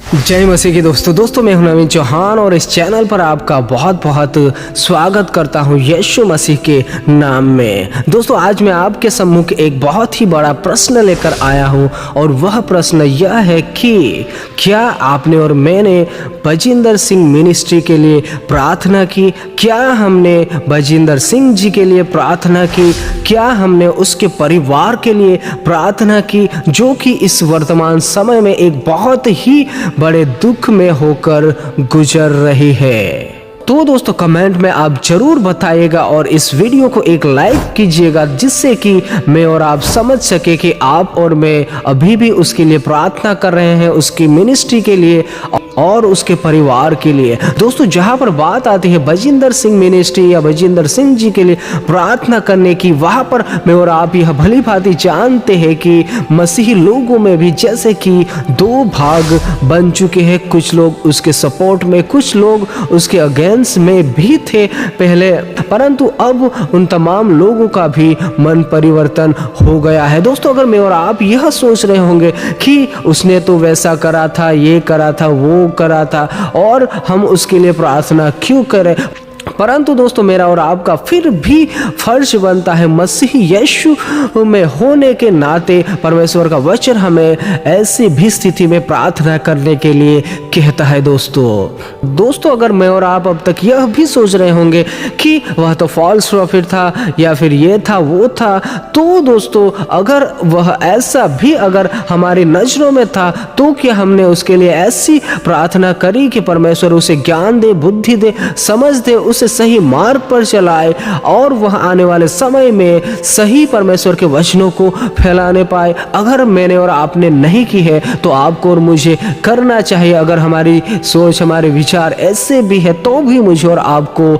जय मसीह की दोस्तों मैं हूं नवीन चौहान और इस चैनल पर आपका बहुत बहुत स्वागत करता हूं यीशु मसीह के नाम में। दोस्तों आज मैं आपके सम्मुख एक बहुत ही बड़ा प्रश्न लेकर आया हूं और वह प्रश्न यह है कि क्या आपने और मैंने बजिंदर सिंह मिनिस्ट्री के लिए प्रार्थना की? क्या हमने बजिंदर सिंह जी के लिए प्रार्थना की? क्या हमने उसके परिवार के लिए प्रार्थना की जो कि इस वर्तमान समय में एक बहुत ही बड़े दुख में होकर गुजर रही है? तो दोस्तों कमेंट में आप जरूर बताइएगा और इस वीडियो को एक लाइक कीजिएगा जिससे कि मैं और आप समझ सके कि आप और मैं अभी भी उसके लिए प्रार्थना कर रहे हैं, उसकी मिनिस्ट्री के लिए और उसके परिवार के लिए। दोस्तों जहां पर बात आती है बजिंदर सिंह मिनिस्ट्री या बजिंदर सिंह जी के लिए प्रार्थना करने की, वहां पर मैं और आप यह भली भांति जानते हैं कि मसीही लोगों में भी जैसे कि दो भाग बन चुके हैं। कुछ लोग उसके सपोर्ट में, कुछ लोग उसके अगेंस्ट में भी थे पहले, परंतु अब उन तमाम लोगों का भी मन परिवर्तन हो गया है। दोस्तों अगर मैं और आप यह सोच रहे होंगे कि उसने तो वैसा करा था, ये करा था, वो करा था और हम उसके लिए प्रार्थना क्यों करें, परंतु दोस्तों मेरा और आपका फिर भी फर्ज बनता है मसीही यीशु में होने के नाते परमेश्वर का वचन हमें ऐसी भी स्थिति में प्रार्थना करने के लिए कहता है। दोस्तों अगर मैं और आप अब तक यह भी सोच रहे होंगे कि वह तो फॉल्स प्रॉफिट था या फिर ये था वो था, तो दोस्तों अगर वह ऐसा भी अगर हमारी नजरों में था तो क्या हमने उसके लिए ऐसी प्रार्थना करी कि परमेश्वर उसे ज्ञान दे, बुद्धि दे, समझ दे, उसे सही मार्ग पर चलाए और वह आने वाले समय में सही परमेश्वर के वचनों को फैलाने पाए? अगर मैंने और आपने नहीं की है तो आपको और मुझे करना चाहिए। अगर हमारी सोच, हमारे विचार ऐसे भी है तो भी मुझे और आपको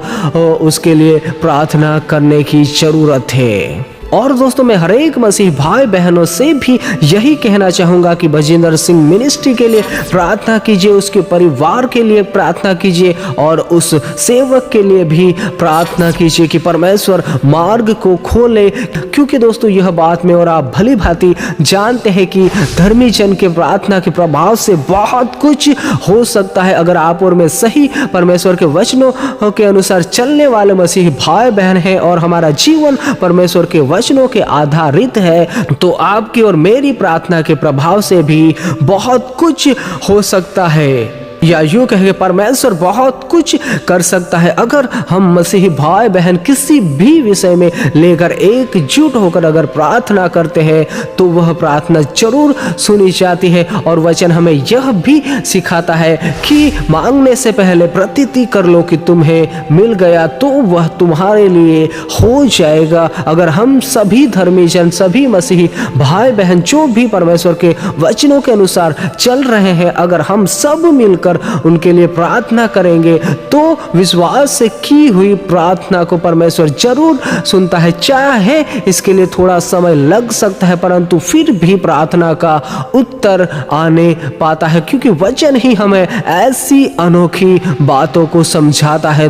उसके लिए प्रार्थना करने की जरूरत है। और दोस्तों मैं हर एक मसीह भाई बहनों से भी यही कहना चाहूँगा कि बजिंदर सिंह मिनिस्ट्री के लिए प्रार्थना कीजिए, उसके परिवार के लिए प्रार्थना कीजिए और उस सेवक के लिए भी प्रार्थना कीजिए कि परमेश्वर मार्ग को खोले। क्योंकि दोस्तों यह बात में और आप भली भांति जानते हैं कि धर्मी जन के प्रार्थना के प्रभाव से बहुत कुछ हो सकता है। अगर आप और मैं सही परमेश्वर के वचनों के अनुसार चलने वाले मसीह भाई बहन हैं और हमारा जीवन परमेश्वर के वचनों के आधारित है, तो आपकी और मेरी प्रार्थना के प्रभाव से भी बहुत कुछ हो सकता है, या यूं कहें परमेश्वर बहुत कुछ कर सकता है। अगर हम मसीही भाई बहन किसी भी विषय में लेकर एकजुट होकर अगर प्रार्थना करते हैं तो वह प्रार्थना जरूर सुनी जाती है। और वचन हमें यह भी सिखाता है कि मांगने से पहले प्रतीति कर लो कि तुम्हें मिल गया तो वह तुम्हारे लिए हो जाएगा। अगर हम सभी धर्मी जन, सभी मसीही भाई बहन जो भी परमेश्वर के वचनों के अनुसार चल रहे हैं, अगर हम सब मिलकर उनके लिए प्रार्थना करेंगे तो विश्वास से की हुई प्रार्थना को परमेश्वर जरूर सुनता है। चाहे इसके लिए थोड़ा समय लग सकता है परंतु फिर भी प्रार्थना का उत्तर आने पाता है, क्योंकि वचन ही हमें ऐसी अनोखी बातों को समझाता है।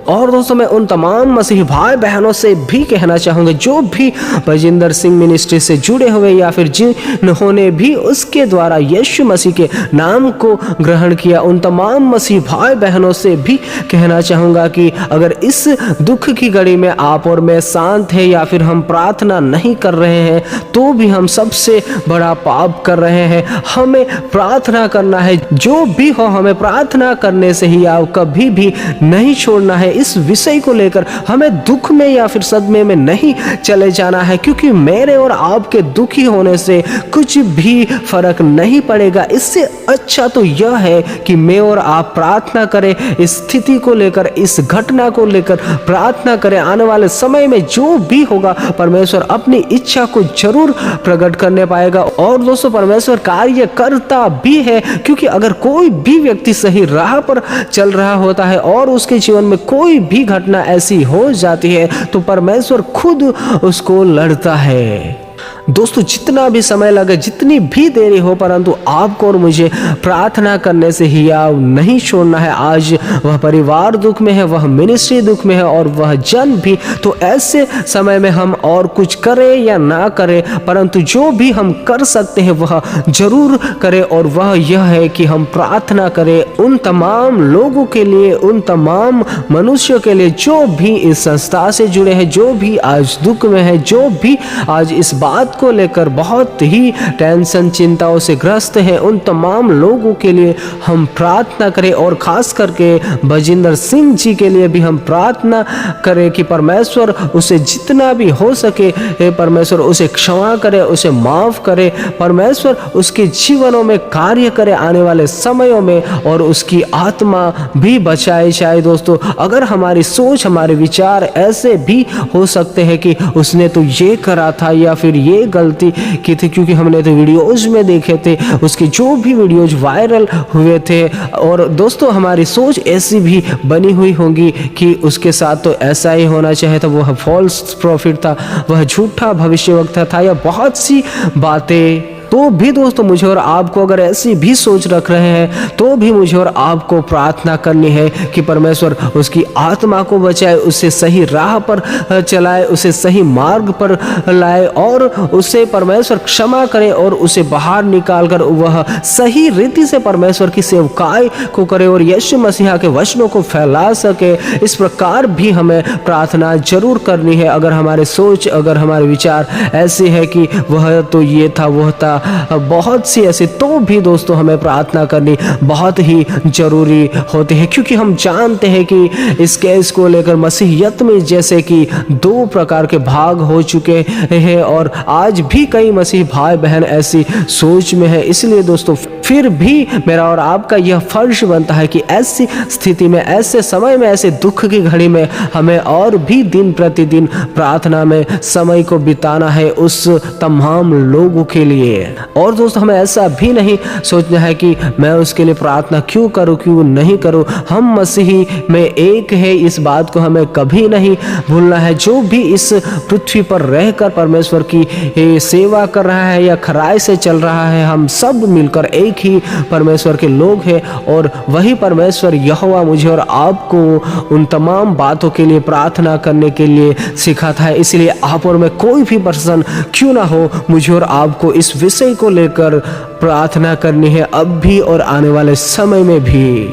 और दोस्तों मैं उन तमाम मसीही भाई बहनों से भी कहना चाहूँगा जो भी बजिंदर सिंह मिनिस्ट्री से जुड़े हुए या फिर जिन्होंने भी उसके द्वारा यीशु मसीह के नाम को ग्रहण किया, उन तमाम मसीह भाई बहनों से भी कहना चाहूँगा कि अगर इस दुख की घड़ी में आप और मैं शांत है या फिर हम प्रार्थना नहीं कर रहे हैं तो भी हम सबसे बड़ा पाप कर रहे हैं। हमें प्रार्थना करना है, जो भी हो हमें प्रार्थना करने से ही आप कभी भी नहीं छोड़ना है। इस विषय को लेकर हमें दुख में या फिर सदमे में नहीं चले जाना है, क्योंकि मेरे और आपके दुखी होने से कुछ भी फर्क नहीं पड़ेगा। इससे अच्छा तो यह है कि मैं और आप प्रार्थना करें, इस स्थिति को लेकर, इस घटना को लेकर प्रार्थना करें। आने वाले समय में जो भी होगा परमेश्वर अपनी इच्छा को जरूर प्रकट करने पाएगा। और दोस्तों परमेश्वर कार्य करता भी है, क्योंकि अगर कोई भी व्यक्ति सही राह पर चल रहा होता है और उसके जीवन में कोई भी घटना ऐसी हो जाती है तो परमेश्वर खुद उसको लड़ता है। दोस्तों जितना भी समय लगे, जितनी भी देरी हो, परंतु आपको और मुझे प्रार्थना करने से हियाव नहीं छोड़ना है। आज वह परिवार दुख में है, वह मिनिस्ट्री दुख में है और वह जन भी। तो ऐसे समय में हम और कुछ करें या ना करें, परंतु जो भी हम कर सकते हैं वह जरूर करें, और वह यह है कि हम प्रार्थना करें उन तमाम लोगों के लिए, उन तमाम मनुष्यों के लिए जो भी इस संस्था से जुड़े हैं, जो भी आज दुख में है, जो भी आज इस बात को लेकर बहुत ही टेंशन चिंताओं से ग्रस्त हैं। उन तमाम लोगों के लिए हम प्रार्थना करें, और खास करके बजिंदर सिंह जी के लिए भी हम प्रार्थना करें कि परमेश्वर उसे जितना भी हो सके परमेश्वर उसे क्षमा करे, उसे माफ करे, परमेश्वर उसके जीवनों में कार्य करे आने वाले समयों में, और उसकी आत्मा भी बचाए जाए। दोस्तों अगर हमारी सोच, हमारे विचार ऐसे भी हो सकते हैं कि उसने तो ये करा था या फिर ये गलती की थी, क्योंकि हमने तो वीडियोज में देखे थे, उसके जो भी वीडियोज वायरल हुए थे, और दोस्तों हमारी सोच ऐसी भी बनी हुई होगी कि उसके साथ तो ऐसा ही होना चाहिए था, वह फॉल्स प्रॉफिट था, वह झूठा भविष्यवक्ता था, या बहुत सी बातें। तो भी दोस्तों मुझे और आपको अगर ऐसी भी सोच रख रहे हैं, तो भी मुझे और आपको प्रार्थना करनी है कि परमेश्वर उसकी आत्मा को बचाए, उसे सही राह पर चलाए, उसे सही मार्ग पर लाए, और उसे परमेश्वर क्षमा करे, और उसे बाहर निकाल कर वह सही रीति से परमेश्वर की सेवकाई को करे और यीशु मसीह के वचनों को फैला सके। इस प्रकार भी हमें प्रार्थना जरूर करनी है। अगर हमारे सोच, अगर हमारे विचार ऐसे है कि वह तो ये था, वह था, बहुत सी ऐसी, तो भी दोस्तों हमें प्रार्थना करनी बहुत ही जरूरी होती है, क्योंकि हम जानते हैं कि इस केस को लेकर मसीहियत में जैसे कि दो प्रकार के भाग हो चुके हैं, और आज भी कई मसीह भाई बहन ऐसी सोच में है। इसलिए दोस्तों फिर भी मेरा और आपका यह फर्ज बनता है कि ऐसी स्थिति में, ऐसे समय में, ऐसे दुख की घड़ी में हमें और भी दिन प्रतिदिन प्रार्थना में समय को बिताना है उस तमाम लोगों के लिए। और दोस्तों हमें ऐसा भी नहीं सोचना है कि मैं उसके लिए प्रार्थना क्यों करूं, क्यों नहीं करूं। हम मसीही में एक है, इस बात को हमें कभी नहीं भूलना है। जो भी इस पृथ्वी पर रहकर परमेश्वर की सेवा कर रहा है या खराई से चल रहा है, हम सब मिलकर एक ही परमेश्वर के लोग हैं, और वही परमेश्वर यहोवा मुझे और आपको उन तमाम बातों के लिए प्रार्थना करने के लिए सिखाता है। इसलिए आप और मैं, कोई भी पर्सन क्यों ना हो, मुझे और आपको इस विषय को लेकर प्रार्थना करनी है, अब भी और आने वाले समय में भी।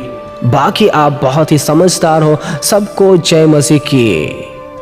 बाकी आप बहुत ही समझदार हो। सबको जय मसीह की।